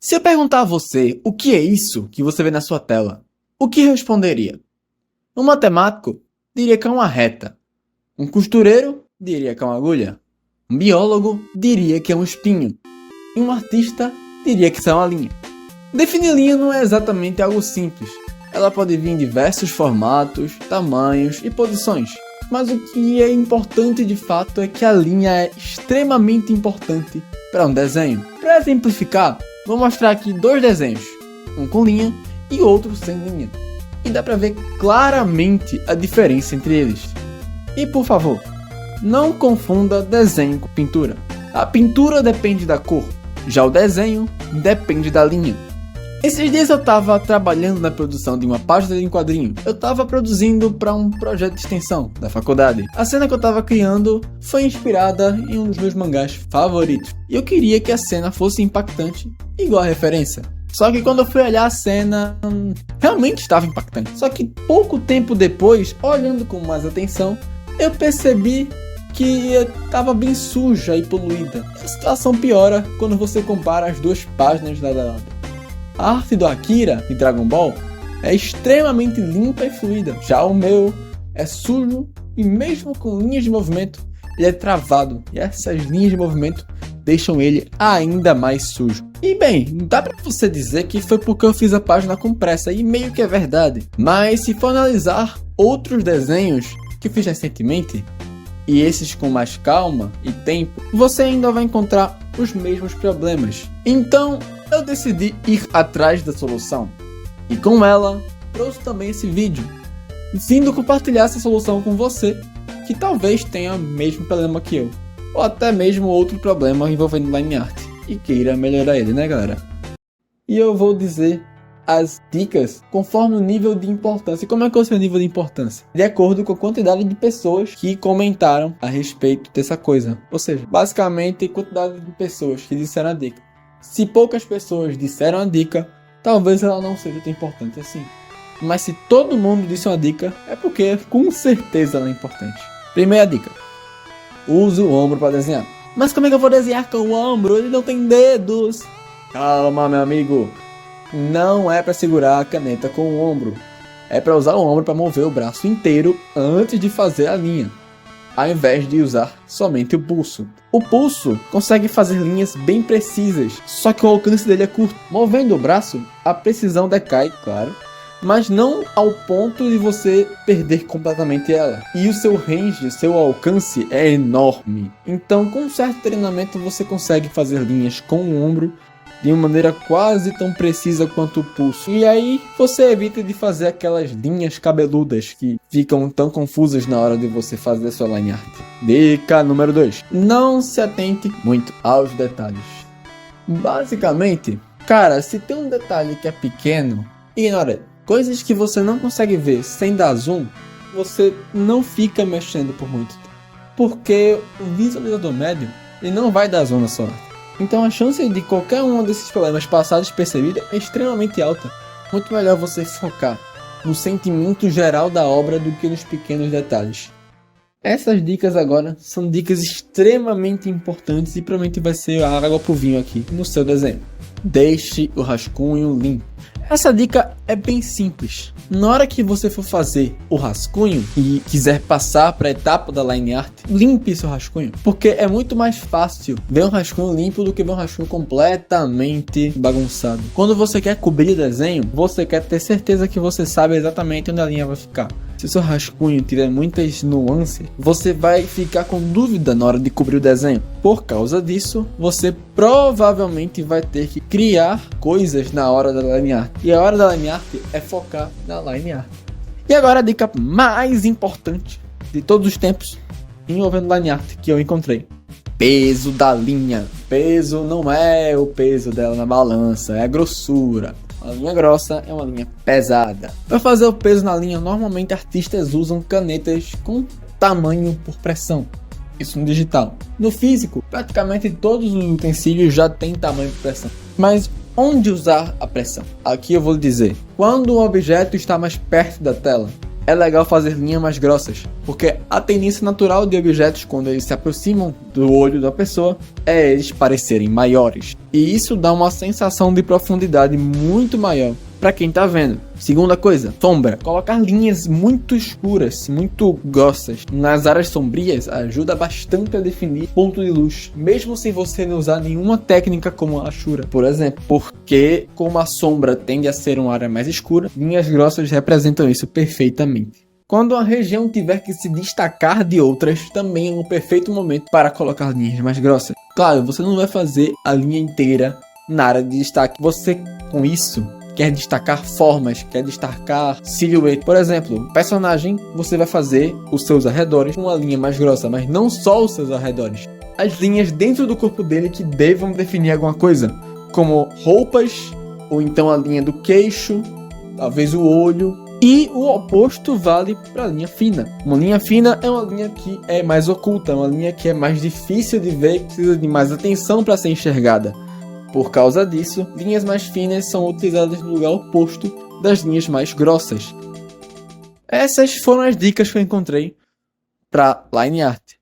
Se eu perguntar a você o que é isso que você vê na sua tela, o que responderia? Um matemático diria que é uma reta. Um costureiro diria que é uma agulha. Um biólogo diria que é um espinho. E um artista diria que isso é uma linha. Definir linha não é exatamente algo simples. Ela pode vir em diversos formatos, tamanhos e posições. Mas o que é importante de fato é que a linha é extremamente importante para um desenho. Para exemplificar, vou mostrar aqui dois desenhos, um com linha e outro sem linha. E dá para ver claramente a diferença entre eles. E por favor, não confunda desenho com pintura. A pintura depende da cor, já o desenho depende da linha. Esses dias eu estava trabalhando na produção de uma página em quadrinho. Eu estava produzindo para um projeto de extensão da faculdade. A cena que eu estava criando foi inspirada em um dos meus mangás favoritos. E eu queria que a cena fosse impactante, igual a referência. Só que quando eu fui olhar a cena, realmente estava impactante. Só que pouco tempo depois, olhando com mais atenção, eu percebi que estava bem suja e poluída. A situação piora quando você compara as duas páginas lado a lado. A arte do Akira, de Dragon Ball, é extremamente limpa e fluida. Já o meu é sujo e mesmo com linhas de movimento, ele é travado. E essas linhas de movimento deixam ele ainda mais sujo. E bem, dá pra você dizer que foi porque eu fiz a página com pressa, e meio que é verdade. Mas se for analisar outros desenhos que fiz recentemente, e esses com mais calma e tempo, você ainda vai encontrar os mesmos problemas. Então, eu decidi ir atrás da solução. E com ela, trouxe também esse vídeo, vindo compartilhar essa solução com você, que talvez tenha o mesmo problema que eu, ou até mesmo outro problema envolvendo line art, e queira melhorar ele, né galera? E eu vou dizer as dicas conforme o nível de importância. E como é que eu sei o nível de importância? De acordo com a quantidade de pessoas que comentaram a respeito dessa coisa. Ou seja, basicamente a quantidade de pessoas que disseram a dica. Se poucas pessoas disseram a dica, talvez ela não seja tão importante assim. Mas se todo mundo disse uma dica, é porque com certeza ela é importante. Primeira dica: use o ombro para desenhar. Mas como é que eu vou desenhar com o ombro? Ele não tem dedos. Calma, meu amigo. Não é para segurar a caneta com o ombro. É para usar o ombro para mover o braço inteiro antes de fazer a linha, ao invés de usar somente o pulso. O pulso consegue fazer linhas bem precisas, só que o alcance dele é curto. Movendo o braço, a precisão decai, claro, mas não ao ponto de você perder completamente ela. E o seu range, o seu alcance é enorme. Então, com um certo treinamento, você consegue fazer linhas com o ombro de uma maneira quase tão precisa quanto o pulso. E aí você evita de fazer aquelas linhas cabeludas que ficam tão confusas na hora de você fazer sua line art. Dica número 2. Não se atente muito aos detalhes. Basicamente, cara, se tem um detalhe que é pequeno, ignora ele. Coisas que você não consegue ver sem dar zoom, você não fica mexendo por muito tempo. Porque o visualizador médio, ele não vai dar zoom na sua arte. Então a chance de qualquer um desses problemas passar despercebido é extremamente alta. Muito melhor você focar no sentimento geral da obra do que nos pequenos detalhes. Essas dicas agora são dicas extremamente importantes e provavelmente vai ser a água pro vinho aqui no seu desenho. Deixe o rascunho limpo. Essa dica é bem simples. Na hora que você for fazer o rascunho e quiser passar para a etapa da line art, limpe seu rascunho, porque é muito mais fácil ver um rascunho limpo do que ver um rascunho completamente bagunçado. Quando você quer cobrir o desenho, você quer ter certeza que você sabe exatamente onde a linha vai ficar. Se o seu rascunho tiver muitas nuances, você vai ficar com dúvida na hora de cobrir o desenho. Por causa disso, você provavelmente vai ter que criar coisas na hora da line art. E a hora da line art é focar na line art. E agora a dica mais importante de todos os tempos envolvendo line art que eu encontrei. Peso da linha. Peso não é o peso dela na balança, é a grossura. Uma linha grossa é uma linha pesada. Para fazer o peso na linha, normalmente artistas usam canetas com tamanho por pressão. Isso no digital. No físico, praticamente todos os utensílios já têm tamanho por pressão. Mas onde usar a pressão? Aqui eu vou lhe dizer. Quando o objeto está mais perto da tela, é legal fazer linhas mais grossas, porque a tendência natural de objetos quando eles se aproximam do olho da pessoa é eles parecerem maiores. E isso dá uma sensação de profundidade muito maior para quem tá vendo. Segunda coisa, sombra. Colocar linhas muito escuras, muito grossas nas áreas sombrias ajuda bastante a definir ponto de luz, mesmo sem você não usar nenhuma técnica como a Ashura, por exemplo. Porque como a sombra tende a ser uma área mais escura, linhas grossas representam isso perfeitamente. Quando a região tiver que se destacar de outras, também é um perfeito momento para colocar linhas mais grossas. Claro, você não vai fazer a linha inteira na área de destaque. Você, com isso, quer destacar formas, quer destacar silhueta. Por exemplo, personagem, você vai fazer os seus arredores com uma linha mais grossa, mas não só os seus arredores. As linhas dentro do corpo dele que devam definir alguma coisa, como roupas, ou então a linha do queixo, talvez o olho. E o oposto vale para a linha fina. Uma linha fina é uma linha que é mais oculta, uma linha que é mais difícil de ver, precisa de mais atenção para ser enxergada. Por causa disso, linhas mais finas são utilizadas no lugar oposto das linhas mais grossas. Essas foram as dicas que eu encontrei para line art.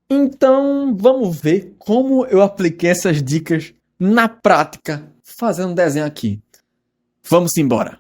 Então, vamos ver como eu apliquei essas dicas na prática, fazendo desenho aqui. Vamos embora!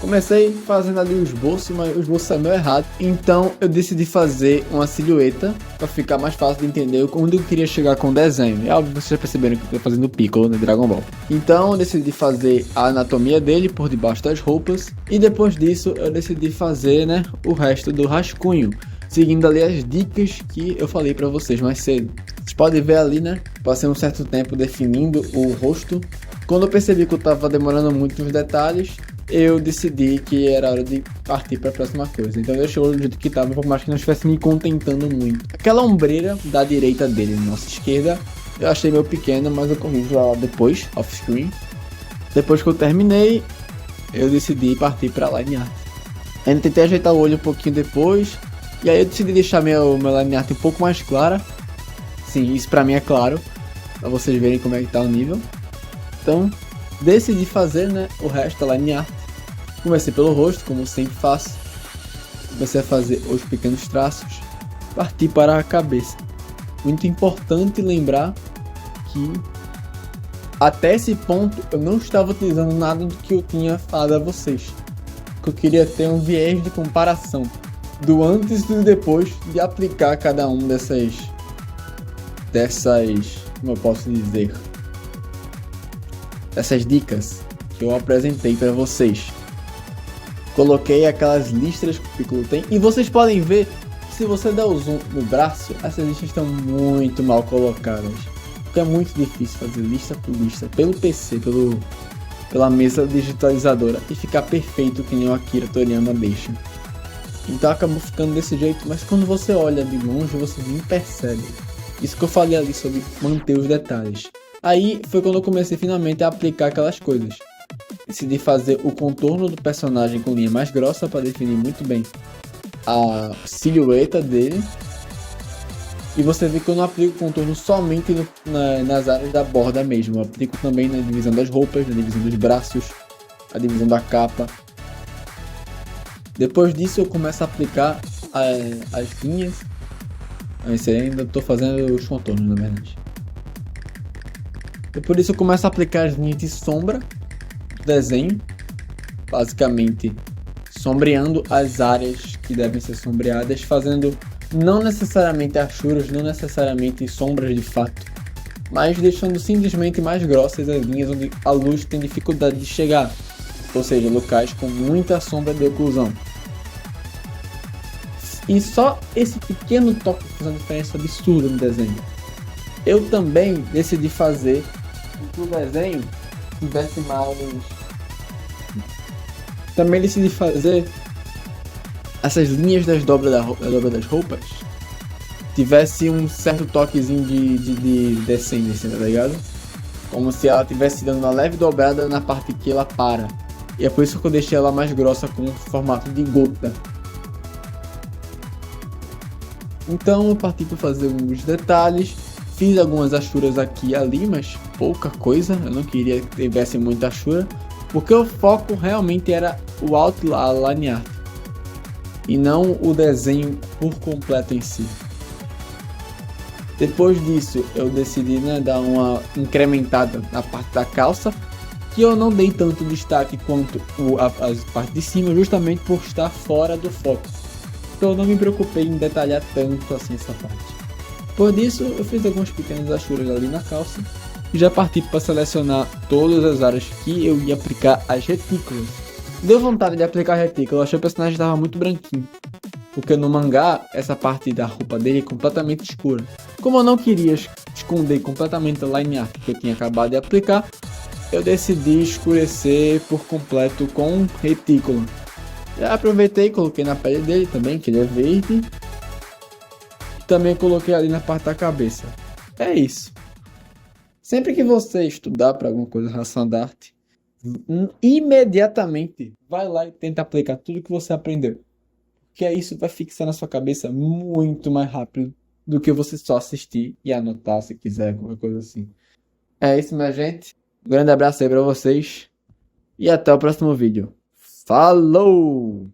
Comecei fazendo ali o esboço, mas o esboço saiu meio errado. Então eu decidi fazer uma silhueta para ficar mais fácil de entender onde eu queria chegar com o desenho. E óbvio, vocês já perceberam que eu estou fazendo o Piccolo no Dragon Ball. Então eu decidi fazer a anatomia dele por debaixo das roupas. E depois disso eu decidi fazer, o resto do rascunho, seguindo ali as dicas que eu falei para vocês mais cedo. Vocês podem ver ali, passei um certo tempo definindo o rosto. Quando eu percebi que eu estava demorando muito nos detalhes, eu decidi que era hora de partir para a próxima coisa. Então eu deixei o jeito que estava, por mais que não estivesse me contentando muito. Aquela ombreira da direita dele, nossa esquerda, eu achei meio pequena, mas eu corrijo ela depois, off-screen. Depois que eu terminei, eu decidi partir para line art. Ainda tentei ajeitar o olho um pouquinho depois, e aí eu decidi deixar meu line art um pouco mais clara. Sim, isso para mim é claro, para vocês verem como é que tá o nível. Então, decidi fazer, o resto da line art. Comecei pelo rosto, como sempre faço. Comecei a fazer os pequenos traços. Parti para a cabeça. Muito importante lembrar que até esse ponto eu não estava utilizando nada do que eu tinha falado a vocês. Que eu queria ter um viés de comparação do antes e do depois de aplicar cada um dessas, como eu posso dizer, essas dicas que eu apresentei para vocês. Coloquei aquelas listras que o Piccolo tem, e vocês podem ver que se você der o zoom no braço, essas listas estão muito mal colocadas, porque é muito difícil fazer lista por lista pelo PC, pela mesa digitalizadora, e ficar perfeito que nem o Akira Toriyama deixa. Então acabou ficando desse jeito, mas quando você olha de longe você nem percebe. Isso que eu falei ali sobre manter os detalhes. Aí foi quando eu comecei finalmente a aplicar aquelas coisas. Decidi fazer o contorno do personagem com linha mais grossa para definir muito bem a silhueta dele. E você vê que eu não aplico o contorno somente nas áreas da borda mesmo. Eu aplico também na divisão das roupas, na divisão dos braços, a divisão da capa. Depois disso eu começo a aplicar as linhas. Esse ainda estou fazendo os contornos, na verdade. Depois disso eu começo a aplicar as linhas de sombra do desenho, basicamente sombreando as áreas que devem ser sombreadas, fazendo não necessariamente achuras, não necessariamente sombras de fato, mas deixando simplesmente mais grossas as linhas onde a luz tem dificuldade de chegar, ou seja, locais com muita sombra de oclusão. E só esse pequeno toque faz uma diferença absurda no desenho. Eu também decidi fazer que o desenho tivesse mais... Também decidi fazer essas linhas das dobras das roupas tivesse um certo toquezinho de descendência, tá ligado? Como se ela estivesse dando uma leve dobrada na parte que ela para. E é por isso que eu deixei ela mais grossa com um formato de gota. Então eu parti para fazer alguns detalhes. Fiz algumas achuras aqui e ali, mas pouca coisa. Eu não queria que tivesse muita achura, porque o foco realmente era o outline art. e não o desenho por completo em si. Depois disso, eu decidi, dar uma incrementada na parte da calça, que eu não dei tanto destaque quanto as partes de cima, justamente por estar fora do foco. Então eu não me preocupei em detalhar tanto assim essa parte. Por isso, eu fiz algumas pequenas achuras ali na calça e já parti para selecionar todas as áreas que eu ia aplicar as retículas. Deu vontade de aplicar retícula, eu achei que o personagem estava muito branquinho, porque no mangá essa parte da roupa dele é completamente escura. Como eu não queria esconder completamente a line art que eu tinha acabado de aplicar, eu decidi escurecer por completo com retículo. Já aproveitei e coloquei na pele dele também, que ele é verde. Também coloquei ali na parte da cabeça. É isso. Sempre que você estudar para alguma coisa relacionada à arte, imediatamente vai lá e tenta aplicar tudo que você aprendeu. Porque isso vai fixar na sua cabeça muito mais rápido do que você só assistir e anotar se quiser, qualquer coisa assim. É isso, minha gente. Um grande abraço aí pra vocês. E até o próximo vídeo. Falou!